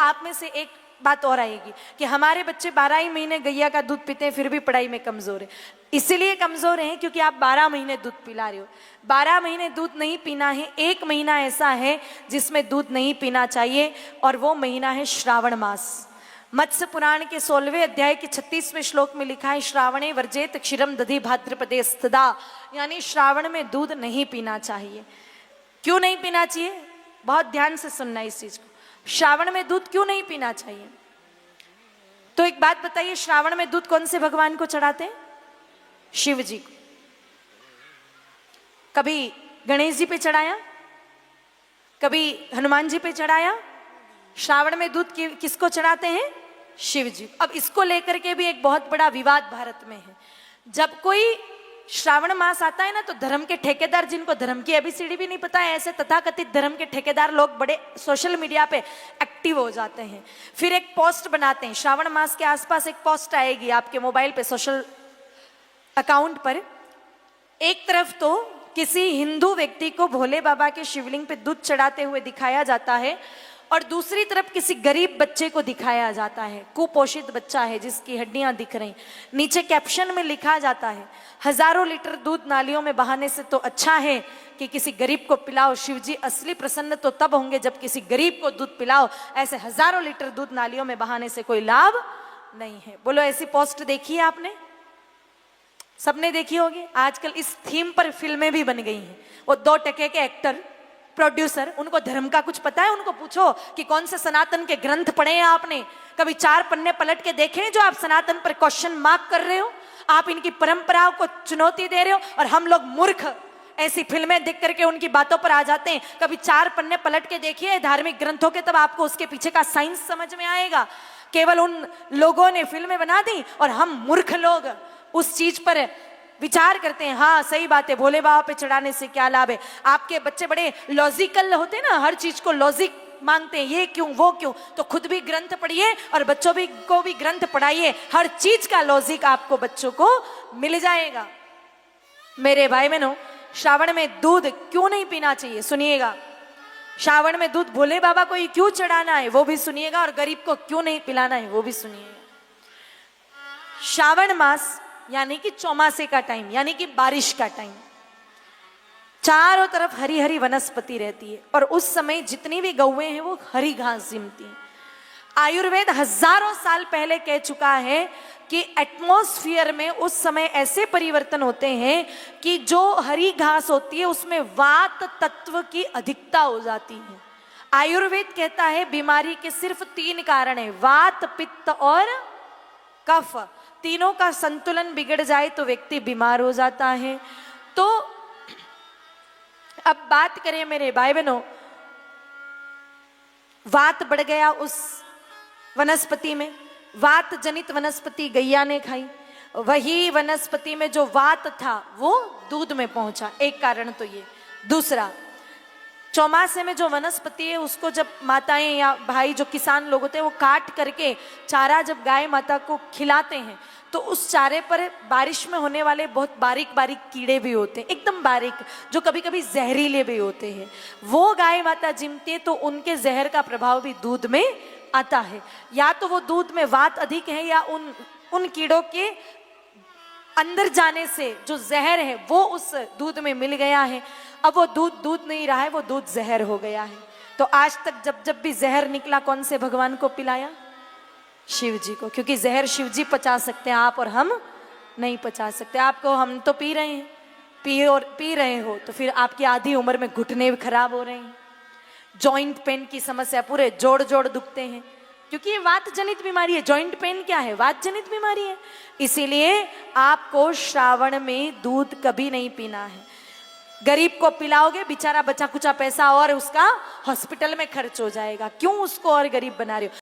आप में से एक बात और आएगी कि हमारे बच्चे 12 ही महीने गैया का दूध पीते हैं फिर भी पढ़ाई में कमजोर है। इसीलिए कमजोर हैं क्योंकि आप 12 महीने दूध पिला रहे हो। 12 महीने दूध नहीं पीना है। एक महीना ऐसा है जिसमें दूध नहीं पीना चाहिए और वो महीना है श्रावण मास। मत्स्य पुराण के 16वें अध्याय के 36वें श्लोक में लिखा है, श्रावणे वर्जेत क्षीरम दधि भाद्रपदे स्तदा, यानी श्रावण में दूध नहीं पीना चाहिए। क्यों नहीं पीना चाहिए? बहुत ध्यान से सुनना इस चीज को। श्रावण में दूध क्यों नहीं पीना चाहिए? तो एक बात बताइए, श्रावण में दूध कौन से भगवान को चढ़ाते हैं? शिव जी को। कभी गणेश जी पे चढ़ाया, कभी हनुमान जी पे चढ़ाया। श्रावण में दूध किसको चढ़ाते हैं? शिव जी। अब इसको लेकर के भी एक बहुत बड़ा विवाद भारत में है। जब कोई श्रावण मास आता है ना, तो धर्म के ठेकेदार, जिनको धर्म की एबीसीडी भी नहीं पता है, ऐसे तथाकथित धर्म के ठेकेदार लोग बड़े सोशल मीडिया पे एक्टिव हो जाते हैं। फिर एक पोस्ट बनाते हैं। श्रावण मास के आसपास एक पोस्ट आएगी आपके मोबाइल पे, सोशल अकाउंट पर। एक तरफ तो किसी हिंदू व्यक्ति को भोले बाबा के शिवलिंग पे दूध चढ़ाते हुए दिखाया जाता है और दूसरी तरफ किसी गरीब बच्चे को दिखाया जाता है, कुपोषित बच्चा है जिसकी हड्डियां दिख रही। नीचे कैप्शन में लिखा जाता है, हजारों लीटर दूध नालियों में बहाने से तो अच्छा है कि किसी गरीब को पिलाओ। शिवजी असली प्रसन्न तो तब होंगे जब किसी गरीब को दूध पिलाओ। ऐसे हजारों लीटर दूध नालियों में बहाने से कोई लाभ नहीं है। बोलो, ऐसी पोस्ट देखी है आपने? सबने देखी होगी। आजकल इस थीम पर फिल्में भी बन गई हैं। वो 2 टके के एक्टर, प्रोड्यूसर, उनको धर्म का कुछ पता है? उनको पूछो कि कौन से सनातन के ग्रंथ पढ़े हैं आपने? कभी 4 पन्ने पलट के देखे हैं जो आप सनातन पर क्वेश्चन मार्क कर रहे हो? आप इनकी परंपराओं को चुनौती दे रहे हो और हम लोग मूर्ख ऐसी फिल्में देख करके उनकी बातों पर आ जाते हैं। कभी 4 पन्ने पलट के देखिए धार्मिक ग्रंथों के, तब आपको उसके पीछे का साइंस समझ में आएगा। केवल उन लोगों ने फिल्में बना दी और हम मूर्ख लोग उस चीज पर विचार करते हैं। हाँ, सही बात है, भोले बाबा पे चढ़ाने से क्या लाभ है। आपके बच्चे बड़े लॉजिकल होते हैं ना, हर चीज को लॉजिक मांगते हैं, ये क्यों वो क्यों। तो खुद भी ग्रंथ पढ़िए और बच्चों को भी ग्रंथ पढ़ाइए। हर चीज का लॉजिक आपको बच्चों को मिल जाएगा। मेरे भाई बहनों, श्रावण में दूध क्यों नहीं पीना चाहिए सुनिएगा। श्रावण में दूध भोले बाबा को ही क्यों चढ़ाना है वो भी सुनिएगा, और गरीब को क्यों नहीं पिलाना है वो भी सुनिएगा। श्रावण मास यानी कि चौमासे का टाइम, यानी कि बारिश का टाइम, चारों तरफ हरी हरी वनस्पति रहती है और उस समय जितनी भी गौएं हैं वो हरी घास जिमती हैं। आयुर्वेद हजारों साल पहले कह चुका है कि एटमॉस्फेयर में उस समय ऐसे परिवर्तन होते हैं कि जो हरी घास होती है उसमें वात तत्व की अधिकता हो जाती है। आयुर्वेद कहता है बीमारी के सिर्फ 3 कारण है, वात, पित्त और कफ। तीनों का संतुलन बिगड़ जाए तो व्यक्ति बीमार हो जाता है। तो अब बात करें मेरे भाई बहनों, वात बढ़ गया उस वनस्पति में, वात जनित वनस्पति गैया ने खाई, वही वनस्पति में जो वात था वो दूध में पहुंचा। एक कारण तो ये। दूसरा, चौमासे में जो वनस्पति है उसको जब माताएं या भाई जो किसान लोग होते हैं वो काट करके चारा जब गाय माता को खिलाते हैं तो उस चारे पर बारिश में होने वाले बहुत बारीक बारीक कीड़े भी होते हैं, एकदम बारीक, जो कभी कभी जहरीले भी होते हैं। वो गाय माता जिमती है तो उनके जहर का प्रभाव भी दूध में आता है। या तो वो दूध में वात अधिक है या उन कीड़ों के अंदर जाने से जो जहर है वो उस दूध में मिल गया है। अब वो दूध नहीं रहा है, वो दूध जहर हो गया है। तो आज तक जब भी जहर निकला कौन से भगवान को पिलाया? शिव जी को, क्योंकि जहर शिव जी पचा सकते हैं, आप और हम नहीं पचा सकते। आपको हम तो पी रहे हैं, पी रहे हो तो फिर आपकी आधी उम्र में घुटने भी खराब हो रहे हैं, जॉइंट पेन की समस्या, पूरे जोड़ दुखते हैं, क्योंकि ये वात जनित बीमारी है। जॉइंट पेन क्या है? वात जनित बीमारी है। इसीलिए आपको श्रावण में दूध कभी नहीं पीना है। गरीब को पिलाओगे, बेचारा बचा कुचा पैसा और उसका हॉस्पिटल में खर्च हो जाएगा। क्यों उसको और गरीब बना रहे हो?